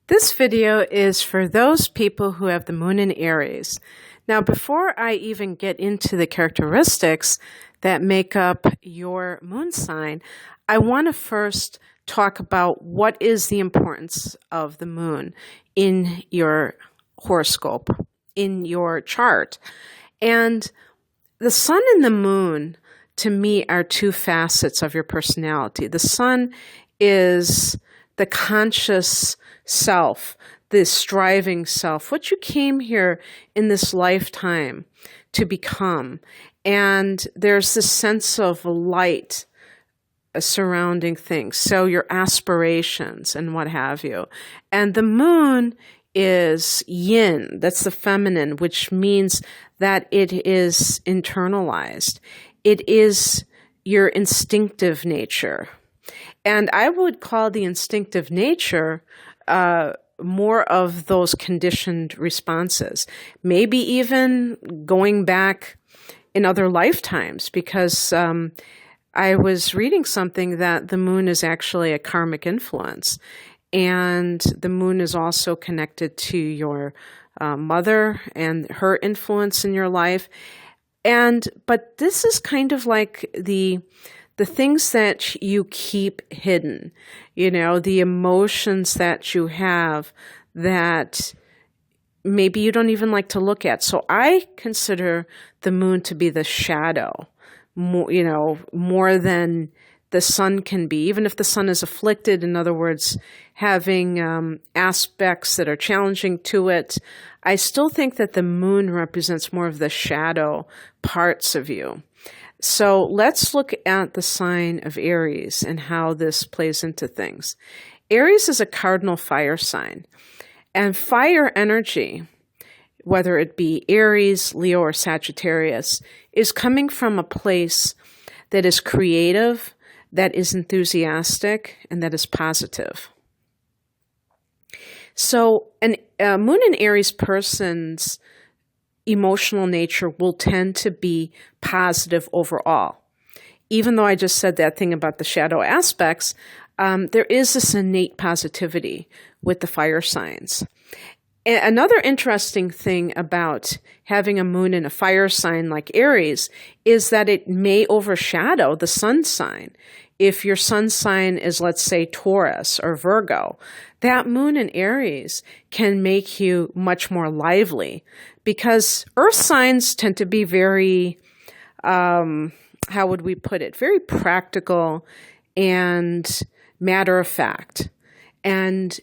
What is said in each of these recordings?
This video is for those people who have the moon in Aries. Now, before I even get into the characteristics that make up your moon sign, I want to first talk about what is the importance of the moon in your horoscope, in your chart. And the sun and the moon, to me, are two facets of your personality. The sun is the conscious self, the striving self, what you came here in this lifetime to become. And there's this sense of light surrounding things. So your aspirations and what have you. And the moon is yin, that's the feminine, which means that it is internalized. It is your instinctive nature. And I would call the instinctive nature more of those conditioned responses, maybe even going back in other lifetimes, because I was reading something that the moon is actually a karmic influence. And the moon is also connected to your mother and her influence in your life. But this is kind of like the things that you keep hidden, the emotions that you have that maybe you don't even like to look at. So I consider the moon to be the shadow, more than the sun can be, even if the sun is afflicted, in other words, having aspects that are challenging to it. I still think that the moon represents more of the shadow parts of you. So let's look at the sign of Aries and how this plays into things. Aries is a cardinal fire sign, and fire energy, whether it be Aries, Leo, or Sagittarius, is coming from a place that is creative, that is enthusiastic, and that is positive. So a moon in Aries person's emotional nature will tend to be positive overall. Even though I just said that thing about the shadow aspects, there is this innate positivity with the fire signs. Another interesting thing about having a moon in a fire sign like Aries is that it may overshadow the sun sign. If your sun sign is, let's say, Taurus or Virgo, that moon in Aries can make you much more lively, because earth signs tend to be very, how would we put it, very practical and matter of fact. And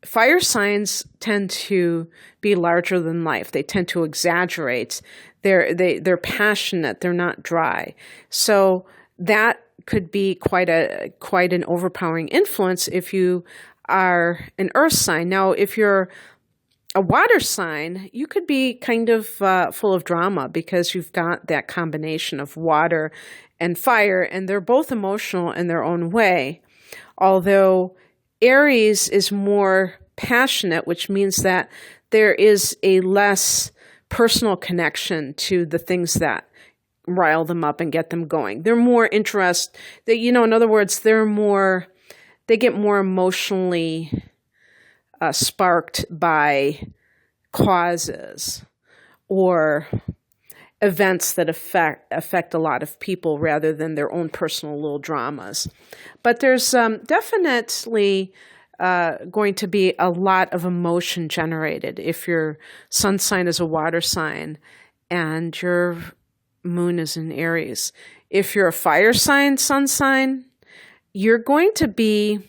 fire signs tend to be larger than life. They tend to exaggerate. They're passionate. They're not dry. So that could be quite an overpowering influence if you are an earth sign. Now, if you're a water sign, you could be kind of full of drama, because you've got that combination of water and fire, and they're both emotional in their own way. Although Aries is more passionate, which means that there is a less personal connection to the things that rile them up and get them going. They're more in other words, they get more emotionally sparked by causes or events that affect a lot of people rather than their own personal little dramas. But there's definitely going to be a lot of emotion generated if your sun sign is a water sign and your moon is in Aries. If you're a fire sign, sun sign, you're going to be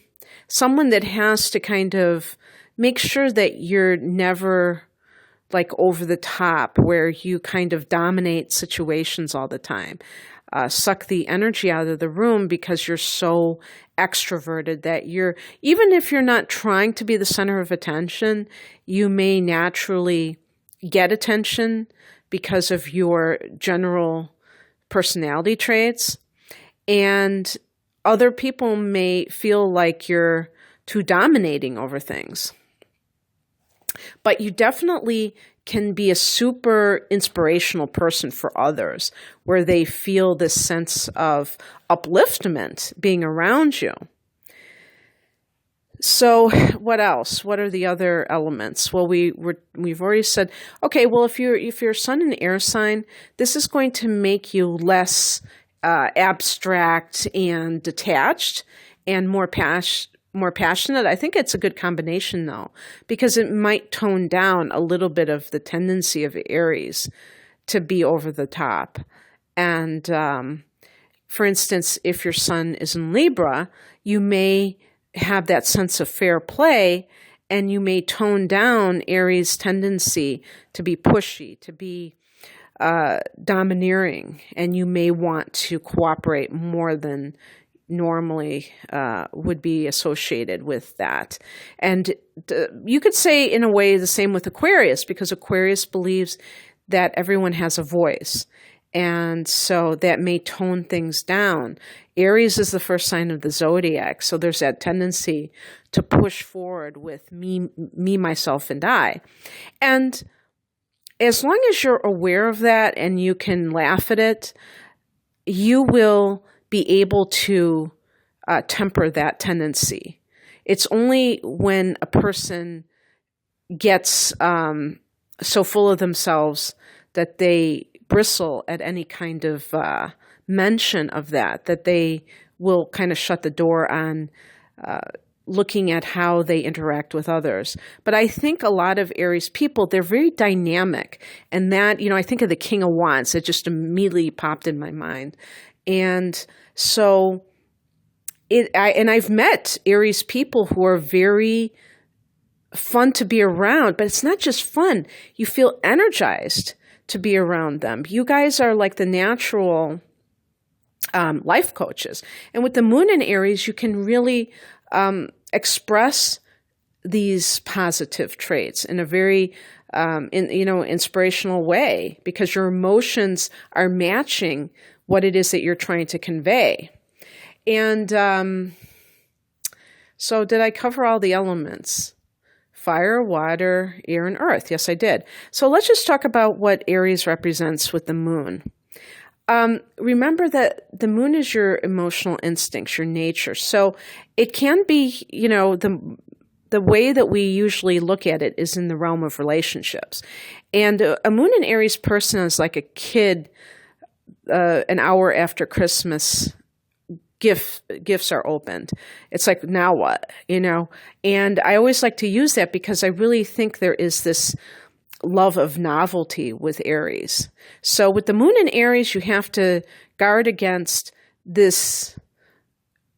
someone that has to kind of make sure that you're never like over the top, where you kind of dominate situations all the time. Suck the energy out of the room because you're so extroverted that even if you're not trying to be the center of attention, you may naturally get attention because of your general personality traits. And other people may feel like you're too dominating over things. But you definitely can be a super inspirational person for others, where they feel this sense of upliftment being around you. So what else? What are the other elements? Well, we've already said, okay, well, if you're sun and air sign, this is going to make you less abstract and detached and more passionate. I think it's a good combination though, because it might tone down a little bit of the tendency of Aries to be over the top. And for instance, if your sun is in Libra, you may have that sense of fair play, and you may tone down Aries' tendency to be pushy, to be domineering, and you may want to cooperate more than normally would be associated with that. And you could say in a way the same with Aquarius, because Aquarius believes that everyone has a voice. And so that may tone things down. Aries is the first sign of the zodiac, so there's that tendency to push forward with me, myself, and I. And as long as you're aware of that and you can laugh at it, you will be able to temper that tendency. It's only when a person gets so full of themselves that they bristle at any kind of mention of that they will kind of shut the door on looking at how they interact with others. But I think a lot of Aries people, they're very dynamic. And that, I think of the King of Wands. It just immediately popped in my mind. And so I've met Aries people who are very fun to be around, but it's not just fun. You feel energized to be around them. You guys are like the natural life coaches. And with the moon in Aries, you can really express these positive traits in a very inspirational way, because your emotions are matching what it is that you're trying to convey. And so did I cover all the elements? Fire, water, air, and earth. Yes, I did. So let's just talk about what Aries represents with the moon. Remember that the moon is your emotional instincts, your nature. So it can be, the way that we usually look at it is in the realm of relationships. And a moon in Aries person is like a kid an hour after Christmas gifts are opened. It's like, now what, And I always like to use that because I really think there is this love of novelty with Aries. So with the moon in Aries, you have to guard against this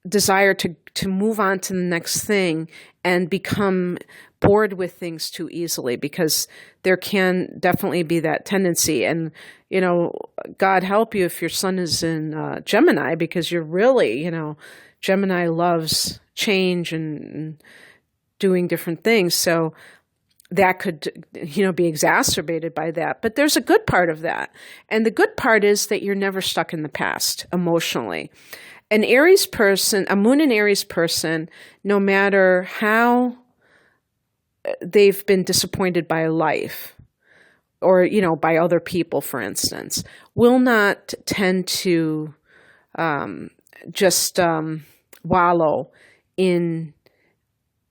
desire to move on to the next thing and become bored with things too easily, because there can definitely be that tendency. And, God help you if your sun is in Gemini, because you're really, Gemini loves change and doing different things. So that could, be exacerbated by that. But there's a good part of that. And the good part is that you're never stuck in the past emotionally. An Aries person, a moon and Aries person, no matter how they've been disappointed by life or, by other people, for instance, will not tend to just wallow in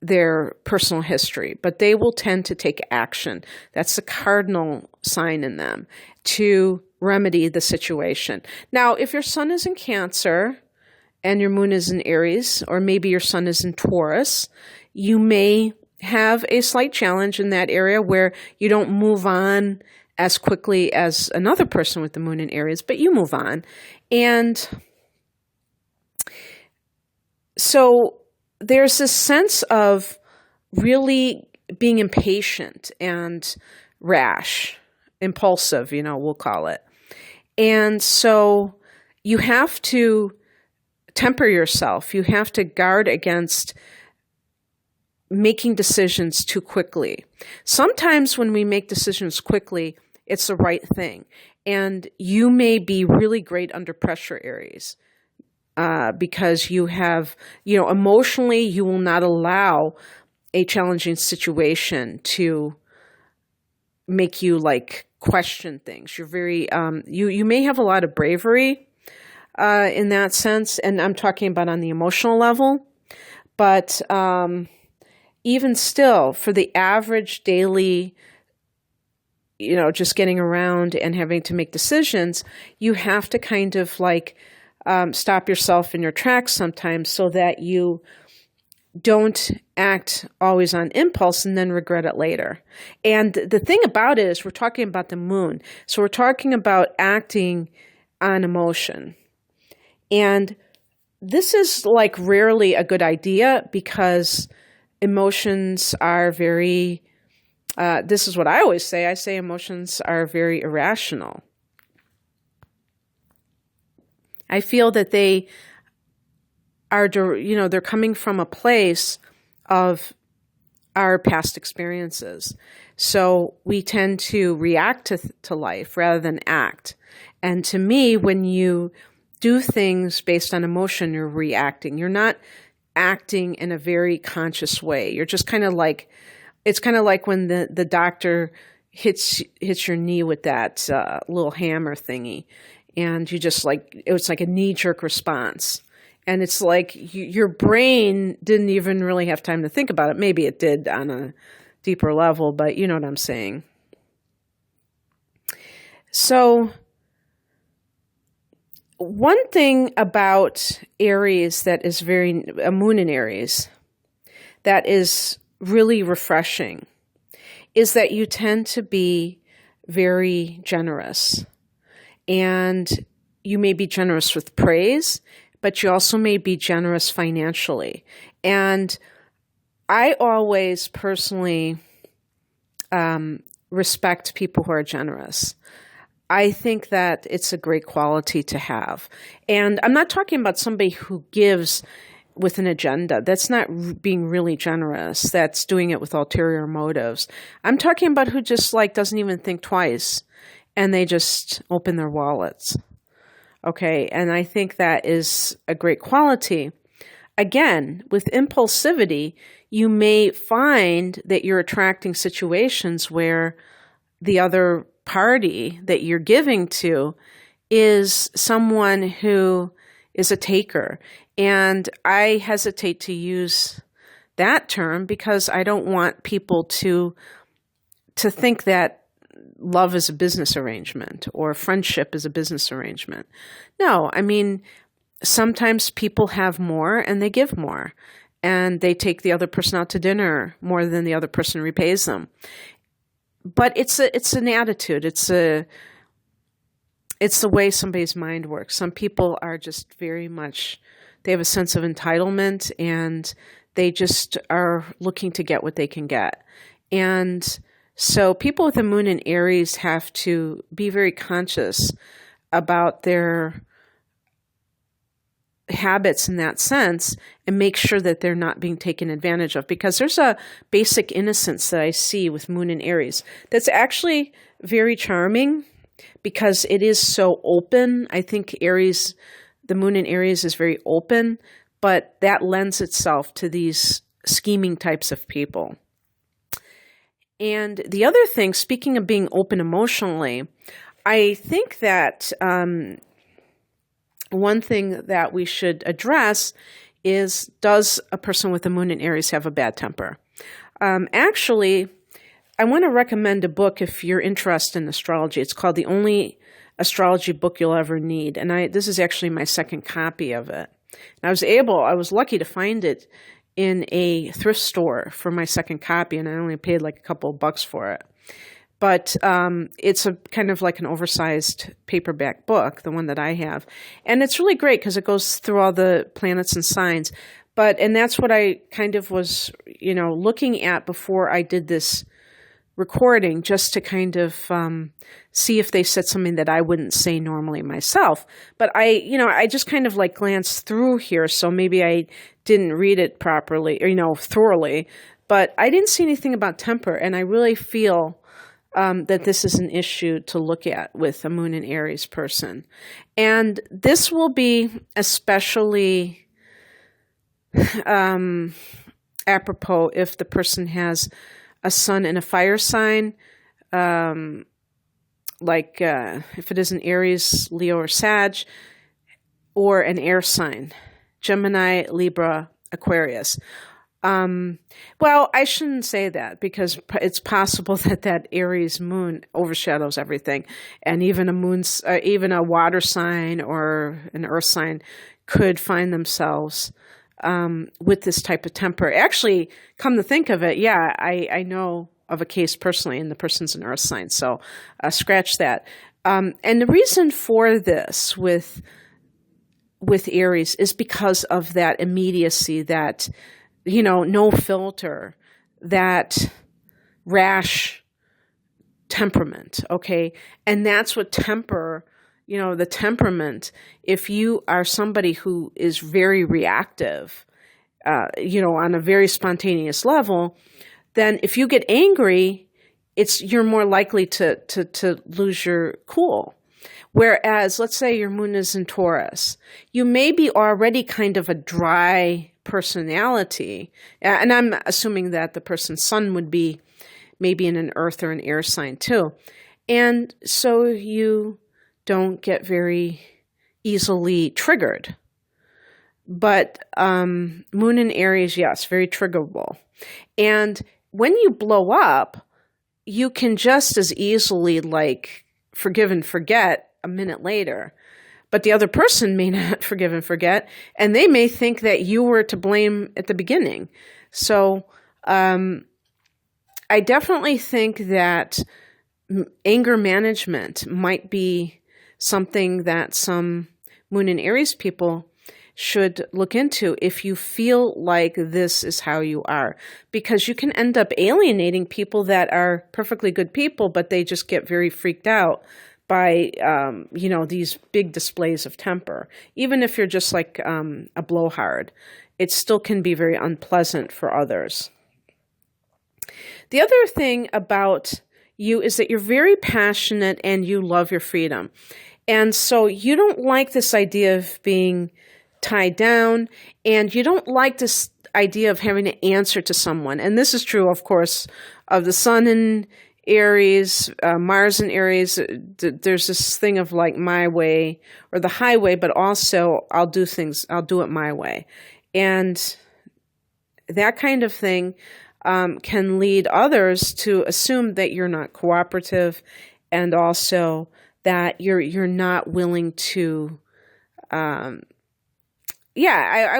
their personal history, but they will tend to take action. That's the cardinal sign in them to remedy the situation. Now, if your sun is in Cancer and your moon is in Aries, or maybe your sun is in Taurus, you may have a slight challenge in that area where you don't move on as quickly as another person with the moon in Aries, but you move on. And so there's this sense of really being impatient and rash, impulsive, we'll call it. And so you have to temper yourself. You have to guard against making decisions too quickly. Sometimes when we make decisions quickly, it's the right thing. And you may be really great under pressure, Aries. Because you have, emotionally, you will not allow a challenging situation to make you question things. You're very, you may have a lot of bravery in that sense, and I'm talking about on the emotional level, but even still, for the average daily, just getting around and having to make decisions, you have to kind of like stop yourself in your tracks sometimes so that you don't act always on impulse and then regret it later. And the thing about it is we're talking about the moon. So we're talking about acting on emotion. And this is like rarely a good idea because emotions are very, this is what I always say. I say emotions are very irrational. I feel that they are, they're coming from a place of our past experiences. So we tend to react to life rather than act. And to me, when you do things based on emotion, you're reacting. You're not acting in a very conscious way. You're just kind of like, it's kind of like when the doctor hits your knee with that little hammer thingy. And you just like, it was like a knee-jerk response. And it's like your brain didn't even really have time to think about it. Maybe it did on a deeper level, but you know what I'm saying. So one thing about Aries that is a moon in Aries, that is really refreshing is that you tend to be very generous. And you may be generous with praise, but you also may be generous financially. And I always personally respect people who are generous. I think that it's a great quality to have. And I'm not talking about somebody who gives with an agenda. That's not being really generous. That's doing it with ulterior motives. I'm talking about who just like doesn't even think twice and they just open their wallets. Okay, and I think that is a great quality. Again, with impulsivity, you may find that you're attracting situations where the other party that you're giving to is someone who is a taker. And I hesitate to use that term because I don't want people to think that love is a business arrangement or friendship is a business arrangement. No, I mean, sometimes people have more and they give more and they take the other person out to dinner more than the other person repays them. But it's an attitude. It's the way somebody's mind works. Some people are just very much, they have a sense of entitlement and they just are looking to get what they can get. And so people with the moon in Aries have to be very conscious about their habits in that sense and make sure that they're not being taken advantage of, because there's a basic innocence that I see with moon in Aries that's actually very charming because it is so open. I think Aries, the moon in Aries is very open, but that lends itself to these scheming types of people. And the other thing, speaking of being open emotionally, I think that one thing that we should address is, does a person with the moon in Aries have a bad temper? Actually, I want to recommend a book if you're interested in astrology. It's called The Only Astrology Book You'll Ever Need. And this is actually my second copy of it. And I was lucky to find it in a thrift store for my second copy, and I only paid like a couple of bucks for it. But it's a kind of like an oversized paperback book, the one that I have. And it's really great because it goes through all the planets and signs. And that's what I kind of was, looking at before I did this recording, just to kind of see if they said something that I wouldn't say normally myself. But I just kind of like glanced through here, so maybe I didn't read it properly, or, thoroughly. But I didn't see anything about temper, and I really feel that this is an issue to look at with a moon in Aries person. And this will be especially apropos if the person has a sun in a fire sign, if it is an Aries, Leo, or Sag, or an air sign, Gemini, Libra, Aquarius. Well, I shouldn't say that because it's possible that that Aries moon overshadows everything, and even even a water sign or an earth sign could find themselves with this type of temper. Actually, come to think of it, yeah, I know of a case personally, and the person's an earth sign, so scratch that. And the reason for this with Aries is because of that immediacy, that no filter, that rash temperament, okay? And that's what the temperament, if you are somebody who is very reactive, on a very spontaneous level, then if you get angry, you're more likely to lose your cool. Whereas, let's say your moon is in Taurus, you may be already kind of a dry personality, and I'm assuming that the person's sun would be maybe in an earth or an air sign too, and so you don't get very easily triggered. But moon in Aries, yes, very triggerable. And when you blow up, you can just as easily forgive and forget a minute later. But the other person may not forgive and forget, and they may think that you were to blame at the beginning. So I definitely think that anger management might be something that some Moon and Aries people should look into if you feel like this is how you are, because you can end up alienating people that are perfectly good people, but they just get very freaked out by, these big displays of temper. Even if you're just like a blowhard, it still can be very unpleasant for others. The other thing about you is that you're very passionate and you love your freedom. And so you don't like this idea of being tied down, and you don't like this idea of having to answer to someone. And this is true, of course, of the sun in Aries, Mars in Aries. There's this thing of like my way or the highway, but also I'll do it my way. And that kind of thing can lead others to assume that you're not cooperative, and also that you're not willing to I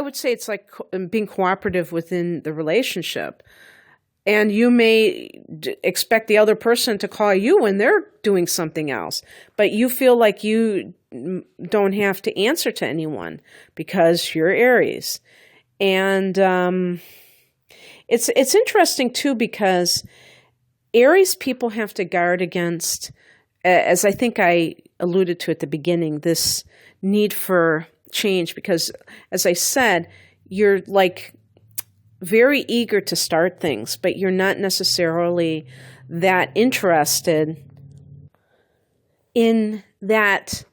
would say it's like being cooperative within the relationship. And you may expect the other person to call you when they're doing something else, but you feel like you don't have to answer to anyone because you're Aries. And it's interesting too, because Aries people have to guard against, as I think I alluded to at the beginning, this need for change, because as I said, you're like very eager to start things, but you're not necessarily that interested in that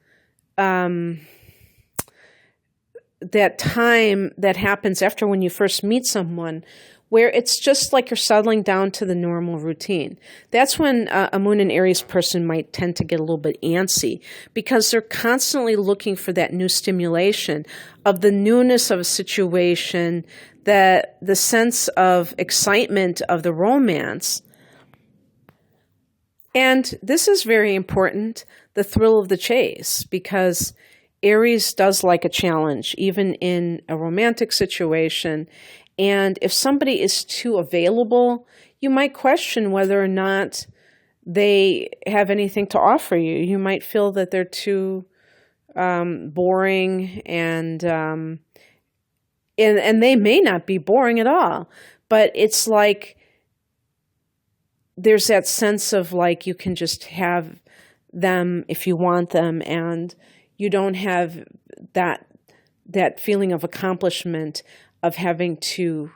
that time that happens after when you first meet someone, where it's just like you're settling down to the normal routine. That's when a Moon and Aries person might tend to get a little bit antsy, because they're constantly looking for that new stimulation of the newness of a situation, the sense of excitement of the romance. And this is very important, the thrill of the chase, because Aries does like a challenge, even in a romantic situation. And if somebody is too available, you might question whether or not they have anything to offer you. You might feel that they're too boring, and they may not be boring at all. But it's like there's that sense of like you can just have them if you want them, and you don't have that feeling of accomplishment of having to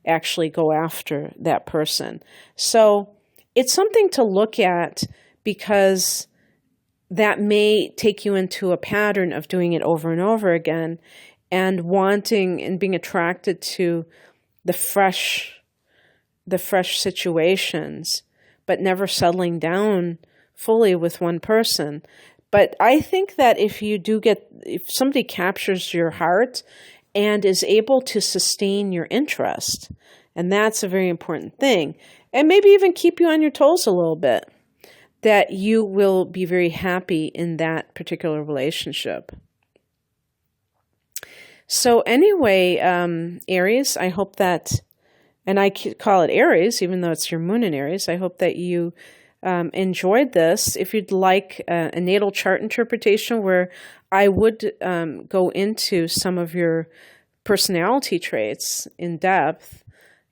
actually go after that person. So it's something to look at, because that may take you into a pattern of doing it over and over again, and wanting and being attracted to the fresh situations, but never settling down fully with one person. But I think that if somebody captures your heart and is able to sustain your interest, And that's a very important thing. And maybe even keep you on your toes a little bit, that you will be very happy in that particular relationship. So anyway, Aries, I hope that, and I call it Aries, even though it's your moon in Aries, I hope that you enjoyed this. If you'd like a natal chart interpretation where I would go into some of your personality traits in depth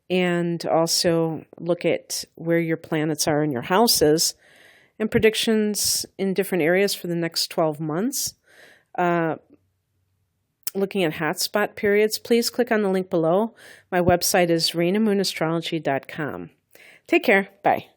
and also look at where your planets are in your houses and predictions in different areas for the next 12 months, looking at hotspot periods, please click on the link below. My website is rainamoonastrology.com. Take care. Bye.